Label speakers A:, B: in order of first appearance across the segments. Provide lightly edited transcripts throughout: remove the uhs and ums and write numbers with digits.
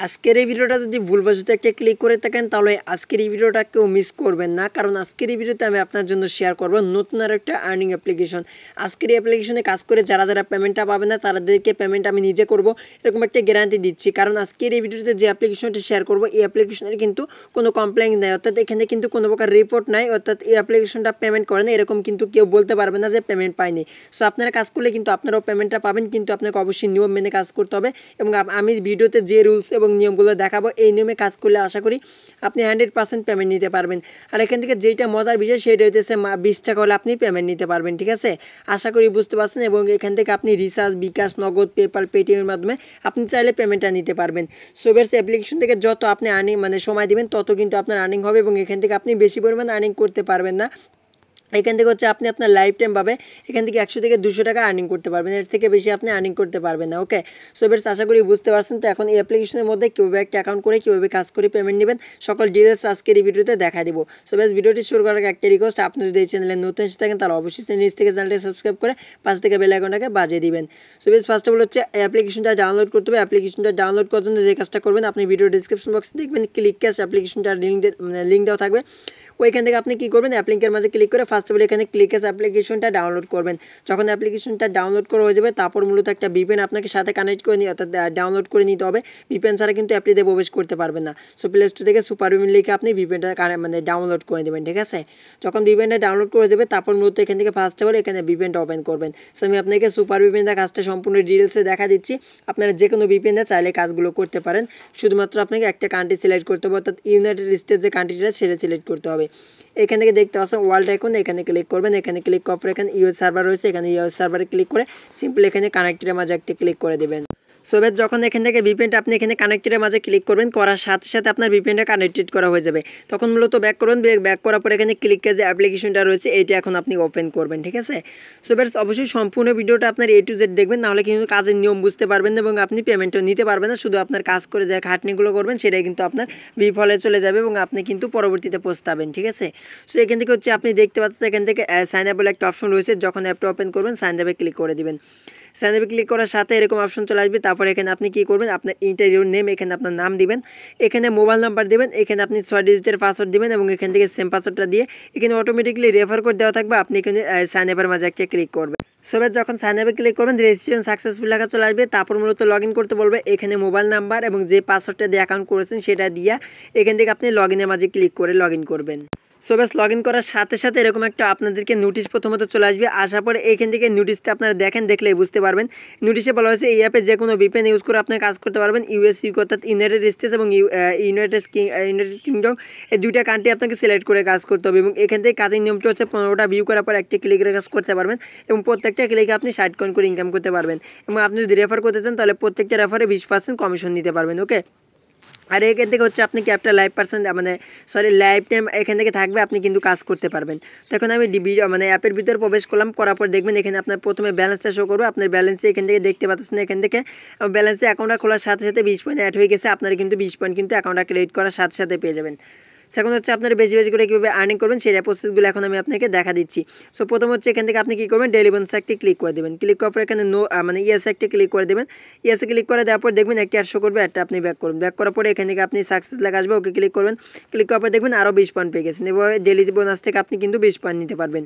A: আজকের এই ভিডিওটা যদি ভুলবশত একটা ক্লিক করে থাকেন তাহলে আজকের এই ভিডিওটা কেউ মিস করবেন না, কারণ আজকের এই ভিডিওতে আমি আপনার জন্য শেয়ার করব নতুন আর একটা আর্নিং অ্যাপ্লিকেশন। আজকের এই অ্যাপ্লিকেশনে কাজ করে যারা যারা পেমেন্টটা পাবে না তাদেরকে পেমেন্ট আমি নিজে করব, এরকম একটা গ্যারান্টি দিচ্ছি। কারণ আজকের এই ভিডিওতে যে অ্যাপ্লিকেশনটা শেয়ার করব এই অ্যাপ্লিকেশনের কিন্তু কোনো কমপ্লেইন নেই, অর্থাৎ এখানে কিন্তু কোনো প্রকার রিপোর্ট নাই, অর্থাৎ এই অ্যাপ্লিকেশনটা পেমেন্ট করে না এরকম কিন্তু কেউ বলতে পারবে না যে পেমেন্ট পায়নি। সো আপনারা কাজ করলে কিন্তু আপনারাও পেমেন্টটা পাবেন, কিন্তু আপনাকে অবশ্যই নিয়ম মেনে কাজ করতে হবে। এবং আমি ভিডিওতে যে রুলস এবং নিয়মগুলো দেখাবো এই নিয়মে কাজ করলে আশা করি আপনি 100% পেমেন্ট নিতে পারবেন। আর এখান থেকে যেটা মজার বিষয় সেটা হইতেছে 20 টাকা হলে আপনি পেমেন্ট নিতে পারবেন, ঠিক আছে? আশা করি বুঝতে পারছেন। এবং এখান থেকে আপনি রিচার্জ, বিকাশ, নগদ, পেপাল, পেটিএমের মাধ্যমে আপনি চাইলে পেমেন্টটা নিতে পারবেন। সোবেরস অ্যাপ্লিকেশন থেকে যত আপনি আর্নিং সময় দিবেন তত কিন্তু আপনার আর্নিং হবে, এবং এখান থেকে আপনি বেশি পরিমাণ আর্নিং করতে পারবেন না। এখান থেকে হচ্ছে আপনি আপনার লাইফ টাইম পাবে এখান থেকে 100 থেকে 200 টাকা আর্নিং করতে পারবেন, এর থেকে বেশি আপনি আর্নিং করতে পারবেন না। ওকে, সো বেশ আশা করি বুঝতে পারছেন। তো এখন এই অ্যাপ্লিকেশনের মধ্যে কীভাবে একটা অ্যাকাউন্ট করে কীভাবে কাজ করে পেমেন্ট নেবেন সকল ডিটেলস আজকের এই ভিডিওতে দেখা দিব। সো বেশ ভিডিওটি শুরু করার আগে একটা রিকোয়েস্ট, আপনি যদি এই চ্যানেলে নতুন এসে থাকেন তাহলে অবশ্যই নিজ থেকে চ্যানেলটি সাবস্ক্রাইব করে পাশ থেকে বেল আইকনটাকে বাজিয়ে দিবেন। সো বেশ ফার্স্ট অফ অল হচ্ছে অ্যাপ্লিকেশনটা ডাউনলোড করতে হবে। অ্যাপ্লিকেশনটা ডাউনলোড করার জন্য যে কাজটা করবেন, আপনি ভিডিও ডিসক্রিপশন বক্সে দেখবেন ক্লিক ক্যাশ অ্যাপ্লিকেশনটার লিঙ্ক দেওয়া থাকবে। ওইখান থেকে আপনি কী করবেন, অ্যাপ্লিকের মাঝে ক্লিক করে ফার্স্ট অফ অল এখানে ক্লিকেস অ্যাপ্লিকেশনটা ডাউনলোড করবেন। যখন অ্যাপ্লিকেশনটা ডাউনলোড করা হয়ে যাবে তারপর মূলত একটা ভিপিএন আপনাকে সাথে কানেক্ট করে নিয়ে অর্থাৎ ডাউনলোড করে নিতে হবে। ভিপিএন ছাড়া কিন্তু অ্যাপটিতে প্রবেশ করতে পারবেন না। সো প্লে স্টোর থেকে সুপার ভিপিএন লিখে আপনি ভিপিএনটা ডাউনলোড করে দেবেন, ঠিক আছে? যখন ভিপিএনটা ডাউনলোড করে দেবে তারপর মূলত এখান থেকে ফার্স্ট অফ অল এখানে ভিপিএনটা ওপেন করবেন। সো আমি আপনাকে সুপার ভিপিএনটা কাজটা সম্পূর্ণ ডিটেলসে দেখা দিচ্ছি। আপনারা যে কোনো ভিপিএনে চাইলে কাজগুলো করতে পারেন, শুধুমাত্র আপনাকে একটা কান্ট্রি সিলেক্ট করতে হবে, অর্থাৎ ইউনাইটেড স্টেটস যে কান্ট্রিটা সেটা সিলেক্ট করতে হবে। এখান থেকে দেখতে পাচ্ছেন ওয়ার্ল্ড আইকন, এখানে ক্লিক করবেন। এখানে ক্লিক করার পর এখানে ইউএস সার্ভার রয়েছে, এখানে ইউএস সার্ভারে ক্লিক করে সিম্পল এখানে কানেক্টের মাঝে একটা ক্লিক করে দেবেন। সো এবার যখন এখান থেকে ভিপিএনটা আপনি এখানে কানেক্টের মাঝে ক্লিক করবেন, করার সাথে সাথে আপনার ভিপিএনটা কানেক্টেড করা হয়ে যাবে। তখন মূলত ব্যাক করবেন, ব্যাক করার পর এখানে ক্লিকের যে অ্যাপ্লিকেশনটা রয়েছে এইটা এখন আপনি ওপেন করবেন, ঠিক আছে? সো এবার অবশ্যই সম্পূর্ণ ভিডিওটা আপনার A to Z দেখবেন, নাহলে কিন্তু কাজের নিয়ম বুঝতে পারবেন এবং আপনি পেমেন্টও নিতে পারবেন না। শুধু আপনার কাজ করে যে খাটনিগুলো করবেন সেটাই কিন্তু আপনার বিফলে চলে যাবে এবং আপনি কিন্তু পরবর্তীতে পস্তাবেন, ঠিক আছে? সো এখান থেকে হচ্ছে আপনি দেখতে পাচ্ছেন এখান থেকে সাইন আপ বলে একটা অপশন রয়েছে। যখন অ্যাপটা ওপেন করবেন সাইন আপে ক্লিক করে দিবেন। সাইন আপে ক্লিক করার সাথে এরকম অপশন চলে আসবে। তারপর এখানে আপনি কী করবেন, আপনার ইন্টারভিউ নেম এখানে আপনার নাম দিবেন, এখানে মোবাইল নাম্বার দেবেন, এখানে আপনি 6 ডিজিটের পাসওয়ার্ড দিবেন এবং এখান থেকে সেম পাসওয়ার্ডটা দিয়ে এখানে অটোমেটিকলি রেফার কোড দেওয়া থাকবে। আপনি এখানে সাইন আপের মাঝে একটা ক্লিক করবেন। সো এবার যখন সাইন আপে ক্লিক করবেন রেজিস্ট্রেশন সাকসেসফুল লেখা চলে আসবে। তারপর মূলত লগ ইন করতে বলবে। এখানে মোবাইল নাম্বার এবং যে পাসওয়ার্ডটা দিয়ে অ্যাকাউন্ট করেছেন সেটা দিয়ে এখান থেকে আপনি লগ ইনের মাঝে ক্লিক করে লগ ইন করবেন। সো ব্যাস লগ ইন করার সাথে সাথে এরকম একটা আপনাদেরকে নোটিশ প্রথমত চলে আসবে। আসার পরে এইখান থেকে নোটিশটা আপনারা দেখেন, দেখলেই বুঝতে পারবেন। নোটিশে বলা হয়েছে এই অ্যাপে যে কোনো ভিপিএন ইউজ করে আপনি কাজ করতে পারবেন। ইউএসইউ অর্থাৎ ইউনাইটেড স্টেটস এবং ইউনাইটেড কিংডম এই দুইটা কান্ট্রি আপনাকে সিলেক্ট করে কাজ করতে হবে। এবং এখান থেকে কাজের নিয়মটা হচ্ছে 15টা ভিউ করার পর একটা ক্লিকের কাজ করতে পারবেন এবং প্রত্যেকটা ক্লিকে আপনি 60 কয়েন করে ইনকাম করতে পারবেন। এবং আপনি যদি রেফার করতে চান তাহলে প্রত্যেকটা রেফারে 20% কমিশন নিতে পারবেন। ওকে, আর এখান থেকে হচ্ছে আপনি ক্যাপটা লাইভ পার্সেন্ট লাইফ টাইম এখান থেকে থাকবে, আপনি কিন্তু কাজ করতে পারবেন। তো এখন আমি অ্যাপের ভিতরে প্রবেশ করলাম, করার পর দেখবেন এখানে আপনার প্রথমে ব্যালেন্সটা শো করবে। আপনার ব্যালেন্সে এখান থেকে দেখতে পাচ্ছেন, এখান থেকে ব্যালেন্সে অ্যাকাউন্টটা খোলার সাথে সাথে 20 পয়েন্ট অ্যাড হয়ে গেছে। আপনারা কিন্তু 20 পয়েন্ট কিন্তু অ্যাকাউন্টটা ক্রেডিট করার সাথে সাথে পেয়ে যাবেন। সেকেন্ড হচ্ছে আপনারা বেশি বেশি করে কীভাবে আর্নিং করবেন সেই প্রসেসগুলো এখন আমি আপনাকে দেখা দিচ্ছি। সো প্রথম হচ্ছে এখান থেকে আপনি কী করবেন, ডেইলি বোনাস একটি ক্লিক করে দেবেন। ক্লিক করার পর এখানে ইয়েস একটি ক্লিক করে দেবেন। ইয়েসে ক্লিক করে দেওয়ার পর দেখবেন একটি শো করবে, একটা আপনি ব্যাক করবেন। ব্যাক করার পরে এখান থেকে আপনি সাকসেস লেখা আসবে, ওকে ক্লিক করবেন। ক্লিক করার পর দেখবেন আরও 20 পয়েন্ট পেয়ে গেছেন। এবার ডেইলি বোনাস থেকে আপনি কিন্তু 20 পয়েন্ট নিতে পারবেন।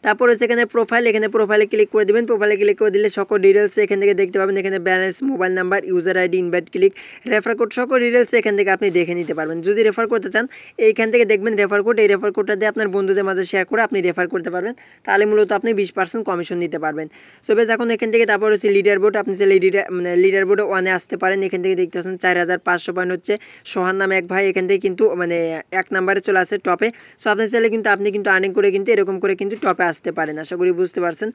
A: তারপর হচ্ছে এখানে প্রোফাইল, এখানে প্রোফাইলে ক্লিক করে দেবেন। প্রোফাইলে ক্লিক করে দিলে সকল ডিটেলস এখান থেকে দেখতে পাবেন। এখানে balance, mobile number, user ID, invite click, refer code সকল ডিটেলস এখান থেকে আপনি দেখে নিতে পারবেন। যদি রেফার করতে চান এইখান থেকে দেখবেন রেফার কোড, এই রেফার কোডটা দিয়ে আপনার বন্ধুদের মাঝে শেয়ার করে আপনি রেফার করতে পারবেন। তাহলে মূলত আপনি 20% কমিশন নিতে পারবেন। সো বেশ এখন এখান থেকে তারপর হচ্ছে লিডার বোর্ড, আপনি লিডার বোর্ডে 1-এ আসতে পারেন। এখান থেকে দেখতে পাচ্ছেন 4500 পয়েন্ট হচ্ছে সোহান নামে এক ভাই, এখান থেকে কিন্তু 1 নাম্বারে চলে আসে টপে। সো আপনি চাইলে কিন্তু আপনি কিন্তু আর্নিং করে কিন্তু এরকম করে কিন্তু টপে আসতে পারেন। আশা করি বুঝতে পারছেন।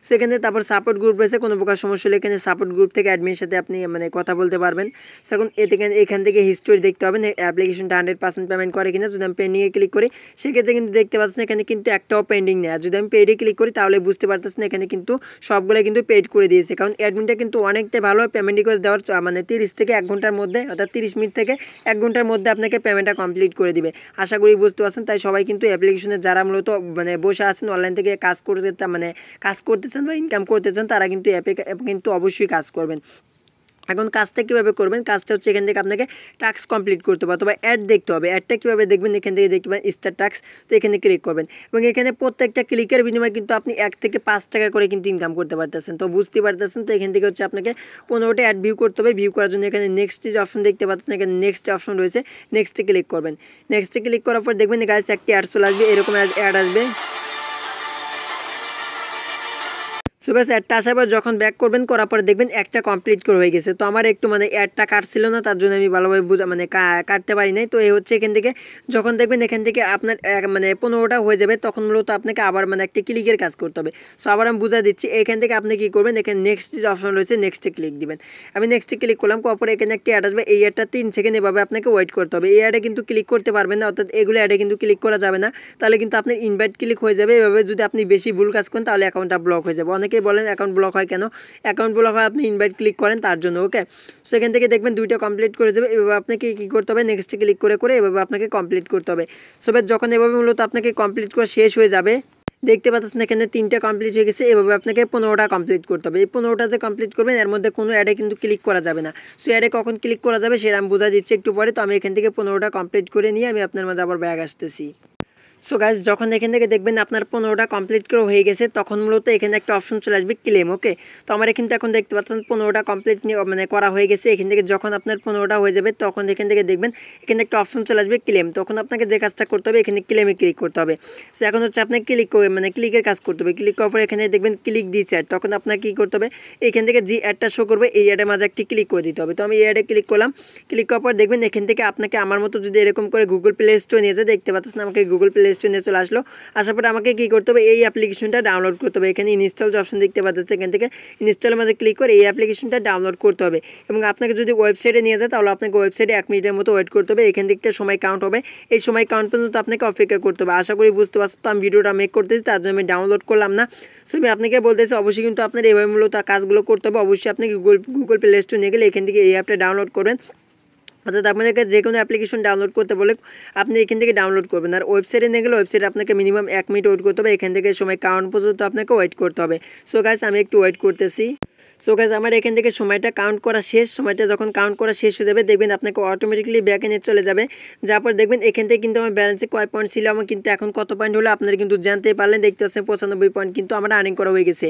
A: সেখানে তারপর সাপোর্ট গ্রুপ রয়েছে, কোনো প্রকার সমস্যা হলে এখানে সাপোর্ট গ্রুপ থেকে অ্যাডমিনের সাথে আপনি কথা বলতে পারবেন। সেখানে এখান থেকে হিস্টোরি দেখতে পাবেন অ্যাপ্লিকেশনটা 100% পেমেন্ট করে কিনা। যদি আমি পেন্ডিংয়ে ক্লিক করি সেক্ষেত্রে কিন্তু দেখতে পাচ্ছেন এখানে কিন্তু একটাও পেন্ডিং নেই। আর যদি আমি পেইডে ক্লিক করি তাহলে বুঝতে পারতেছেন এখানে কিন্তু সবগুলো কিন্তু পেইড করে দিয়েছে, কারণ অ্যাডমিনটা কিন্তু অনেকটাই ভালো পেমেন্ট রিকোয়েস্ট দেওয়ার 30 থেকে 1 ঘন্টার মধ্যে, অর্থাৎ 30 মিনিট থেকে 1 ঘন্টার মধ্যে আপনাকে পেমেন্টটা কমপ্লিট করে দিবে। আশা করি বুঝতে পারছেন। তাই সবাই কিন্তু অ্যাপ্লিকেশনে যারা মূলত বসে আছেন অনলাইন থেকে কাজ করতে চান বা ইনকাম করতে চান তারা কিন্তু অ্যাপে কিন্তু অবশ্যই কাজ করবেন। এখন কাজটা কীভাবে করবেন, কাজটা হচ্ছে এখান থেকে আপনাকে টাস্ক কমপ্লিট করতে হবে অথবা অ্যাড দেখতে হবে। অ্যাডটা কীভাবে দেখবেন, এখান থেকে দেখতে পাবেন স্টার টাস্ক, তো এখানে ক্লিক করবেন এবং এখানে প্রত্যেকটা ক্লিকের বিনিময়ে কিন্তু আপনি 1 থেকে 5 টাকা করে কিন্তু ইনকাম করতে পারতেছেন। তো বুঝতে পারতেছেন, তো এখান থেকে হচ্ছে আপনাকে 15টা অ্যাড ভিউ করতে হবে। ভিউ করার জন্য এখানে নেক্সট যে অপশন দেখতে পাচ্ছেন, এখানে নেক্সট অপশন রয়েছে, নেক্সটে ক্লিক করবেন। নেক্সটে ক্লিক করার পর দেখবেন গাইস একটি অ্যাড চলে আসবে, এরকম অ্যাড আসবে। সো ব্যাস অ্যাডটা আসার পর যখন ব্যাক করবেন, করার পরে দেখবেন একটা কমপ্লিট করে হয়ে গেছে। তো আমার একটু মানে অ্যাডটা কাটছিল না, তার জন্য আমি ভালোভাবে মানে কাটতে পারি নাই। তো এই হচ্ছে এখান থেকে যখন দেখবেন এখান থেকে আপনার মানে 15টা হয়ে যাবে, তখন মূলত আপনাকে আবার মানে একটা ক্লিকের কাজ করতে হবে। সো আবার আমি বুঝা দিচ্ছি, এখান থেকে আপনি কী করবেন, এখানে নেক্সট যে অপশন রয়েছে নেক্সটে ক্লিক দিবেন। আমি নেক্সটে ক্লিক করলাম, করার পরে এখানে একটা অ্যাড আসবে, এই অ্যাডটা 3 সেকেন্ড এভাবে আপনাকে ওয়েট করতে হবে। এই অ্যাডে কিন্তু ক্লিক করতে পারবেন না, অর্থাৎ এগুলো অ্যাডে কিন্তু ক্লিক করা যাবে না, তাহলে কিন্তু আপনার ইনভাইট ক্লিক হয়ে যাবে। এভাবে যদি আপনি বেশি ভুল কাজ করেন তাহলে অ্যাকাউন্টটা ব্লক হয়ে যাবে। অনেকেই বলেন অ্যাকাউন্ট ব্লক হয় কেন, অ্যাকাউন্ট ব্লক হয় আপনি ইনভাইট ক্লিক করেন তার জন্য। ওকে, সো এখান থেকে দেখবেন 2টা কমপ্লিট করে যাবে। এভাবে আপনাকে কী করতে হবে, নেক্সটে ক্লিক করে করে এভাবে আপনাকে কমপ্লিট করতে হবে। সো যখন এভাবে মূলত আপনাকে কমপ্লিট করা শেষ হয়ে যাবে, দেখতে পাচ্ছেন এখানে 3টা কমপ্লিট হয়ে গেছে। এভাবে আপনাকে 15টা কমপ্লিট করতে হবে। এই 15টা যে কমপ্লিট করবেন এর মধ্যে কোনো অ্যাডে কিন্তু ক্লিক করা যাবে না। সো অ্যাডে কখন ক্লিক করা যাবে সেটা আমি বোঝা দিচ্ছি একটু পরে। তো আমি এখান থেকে 15টা কমপ্লিট করে নিয়ে আমি আপনার মাঝে আবার ব্যাক আসতেছি। সো গাইস যখন এখান থেকে দেখবেন আপনার 15টা কমপ্লিট করে হয়ে গেছে, তখন মূলত এখানে একটা অপশন চলে আসবে ক্লেম। ওকে, তো আমার এখান থেকে এখন দেখতে পাচ্ছেন 15টা কমপ্লিট মানে করা হয়ে গেছে। এখান থেকে যখন আপনার 15টা হয়ে যাবে, তখন এখান থেকে দেখবেন এখানে একটা অপশন চলে আসবে ক্লেম। তখন আপনাকে যে কাজটা করতে হবে, এখানে ক্লেমে ক্লিক করতে হবে। সো এখন হচ্ছে আপনাকে ক্লিক করে মানে ক্লিকের কাজ করতে হবে। ক্লিক করার পর এখানে দেখবেন ক্লিক দিস অ্যাড, তখন আপনাকে কী করতে হবে, এখান থেকে যে অ্যাডটা শো করবে এই অ্যাডের মাঝে একটি ক্লিক করে দিতে হবে। তো আমি এই অ্যাডে ক্লিক করলাম। ক্লিক করার পর দেখবেন এখান থেকে আপনাকে আমার মতো যদি এরকম করে গুগল প্লে স্টোর নিয়ে যায়, দেখতে পাচ্ছেন আমাকে গুগল প্লে স্টোর নিয়ে চলে আসলো। আসার পরে আমাকে কী করতে হবে, এই অ্যাপ্লিকেশনটা ডাউনলোড করতে হবে। এখানে ইনস্টল যে অপশন দেখতে পাচ্ছেন, এখান থেকে ইনস্টলের মাঝে ক্লিক করে এই অ্যাপ্লিকেশনটা ডাউনলোড করতে হবে। এবং আপনাকে যদি ওয়েবসাইটে নিয়ে যায়, তাহলে আপনাকে ওয়েবসাইটে 1 মিনিটের মতো ওয়েট করতে হবে। এখান থেকে একটা সময় কাউন্ট হবে, এই সময় কাউন্ট পর্যন্ত আপনাকে অপেক্ষা করতে হবে। আশা করি বুঝতে পারছেন। তো আমি ভিডিওটা মেক করতেছি, তার জন্য আমি ডাউনলোড করলাম না। সো আমি আপনাকে বলতেছি অবশ্যই কিন্তু আপনার এইভাবে মূলত কাজগুলো করতে হবে। অবশ্যই আপনি গুগল প্লে স্টোর নিয়ে গেলে এখান থেকে এই অ্যাপটা ডাউনলোড করবেন। অর্থাৎ আপনাদেরকে যে কোনো অ্যাপ্লিকেশন ডাউনলোড করতে বলে আপনি এখান থেকে ডাউনলোড করবেন। আর ওয়েবসাইটে নিয়ে গেলে ওয়েবসাইটে আপনাকে মিনিমাম 1 মিনিট ওয়েট করতে হবে। এখান থেকে সময় কাউন্ট পর্যন্ত আপনাকে ওয়েট করতে হবে। সো গাইস আমি একটু ওয়েট করতেছি। সো গাইস আমার এখান থেকে সময়টা কাউন্ট করা শেষ। সময়টা যখন কাউন্ট করা শেষ হয়ে যাবে, দেখবেন আপনাকে অটোমেটিক্যালি ব্যাক এন্ডে চলে যাবে। যার পর দেখবেন এখান থেকে কিন্তু আমার ব্যালেন্সে কয় পয়েন্ট ছিল, আমার কিন্তু এখন কত পয়েন্ট হলো আপনারা কিন্তু জানতে পারলেন। দেখতে পাচ্ছেন 95 পয়েন্ট কিন্তু আমার আর্নিং করা হয়ে গেছে।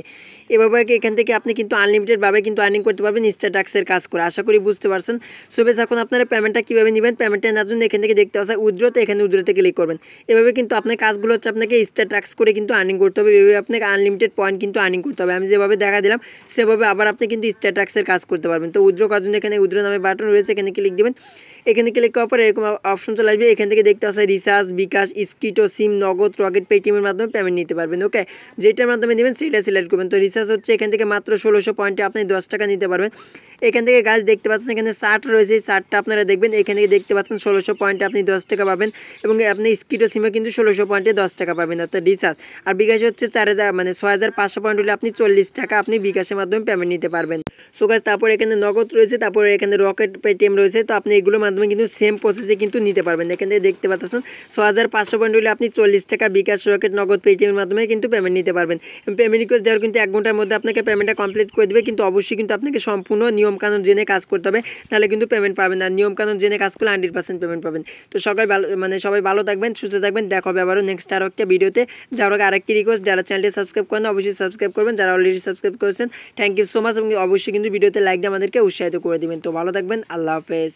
A: এভাবে এখান থেকে আপনি কিন্তু আনলিমিটেডভাবে কিন্তু আর্নিং করতে পারবেন স্টার টাক্সের কাজ করে। আশা করি বুঝতে পারছেন। সো বেশ এখন আপনারা পেমেন্টটা কীভাবে নেবেন, পেমেন্টটা নেওয়ার জন্য এখান থেকে দেখতে পাচ্ছেন উইথড্রোতে, এখানে উইথড্রোতে ক্লিক করবেন। এভাবে কিন্তু আপনার কাজগুলো হচ্ছে আপনাকে স্টার টাক্স করে কিন্তু আর্নিং করতে হবে। এভাবে আপনাকে আনলিমিটেড পয়েন্ট কিন্তু আর্নিং করতে হবে। আমি যেভাবে দেখা দিলাম সেভাবে আবার আপনি কিন্তু স্টার টাক্সের কাজ করতে পারবেন। তো উইথড্র করার জন্য এখানে উইথড্র নামে বাটন রয়েছে, এখানে ক্লিক দিবেন। এখানে ক্লিক করার পর এরকম অপশন চলে আসবে। এখান থেকে দেখতে পাচ্ছেন রিচার্জ, বিকাশ, স্কিটো, সিম, নগদ, রকেট, পেটিএমের মাধ্যমে পেমেন্ট নিতে পারবেন। ওকে, যেটার মাধ্যমে নেবেন সেটা সিলেক্ট করবেন। তো রিচার্জ হচ্ছে এখান থেকে মাত্র 1600 পয়েন্টে আপনি 10 টাকা নিতে পারবেন। এখান থেকে গাছ দেখতে পাচ্ছেন এখানে 60 রয়েছে, 60টা আপনারা দেখবেন। এখানে দেখতে পাচ্ছেন 1600 পয়েন্টে আপনি 10 টাকা পাবেন এবং আপনি স্কিটো সিমে কিন্তু 1600 পয়েন্টে 10 টাকা পাবেন, অর্থাৎ রিচার্জ। আর বিকাশ হচ্ছে 4000 মানে 6500 পয়েন্ট হলে আপনি 40 টাকা আপনি বিকাশের মাধ্যমে পেমেন্ট নিতে পারবেন। সো গাছ তারপর এখানে নগদ রয়েছে, তারপরে এখানে রকেট, পেটিএম রয়েছে। তো আপনি এগুলোর মাধ্যমে কিন্তু সেম প্রসেসে কিন্তু নিতে পারবেন। এখান থেকে দেখতে পাচ্ছেন 6500 পয়েন্ট হলে আপনি 40 টাকা বিকাশ, রকেট, নগদ, পেটিএমের মাধ্যমে কিন্তু পেমেন্ট নিতে পারবেন। পেমেন্ট রিকোয়েস্ট দেওয়ার কিন্তু 1 ঘন্টার মধ্যে আপনাকে পেমেন্টটা কমপ্লিট করে দেবে। কিন্তু অবশ্যই কিন্তু আপনাকে সম্পূর্ণ নিয়মকানুন জেনে কাজ করতে হবে, তাহলে কিন্তু পেমেন্ট পাবেন। আর নিয়মকানুন জেনে কাজ করলে 100% পেমেন্ট পাবেন। তো সবাই ভালো থাকবেন, সুস্থ থাকবেন। দেখা হবে আবারও নেক্সট আরও একটা ভিডিওতে। যার আগে আরেকটি রিকোয়েস্ট, যারা চ্যানেলটি সাবস্ক্রাইব করেন অবশ্যই সাবস্ক্রাইব করবেন, যারা অলরেডি সাবস্ক্রাইব করেছেন থ্যাংক ইউ সো মাচ। এবং অবশ্যই কিন্তু ভিডিওতে লাইক দিয়ে আমাদেরকে উৎসাহিত করে দিবেন। তো ভালো থাকবেন, আল্লাহ হাফেজ।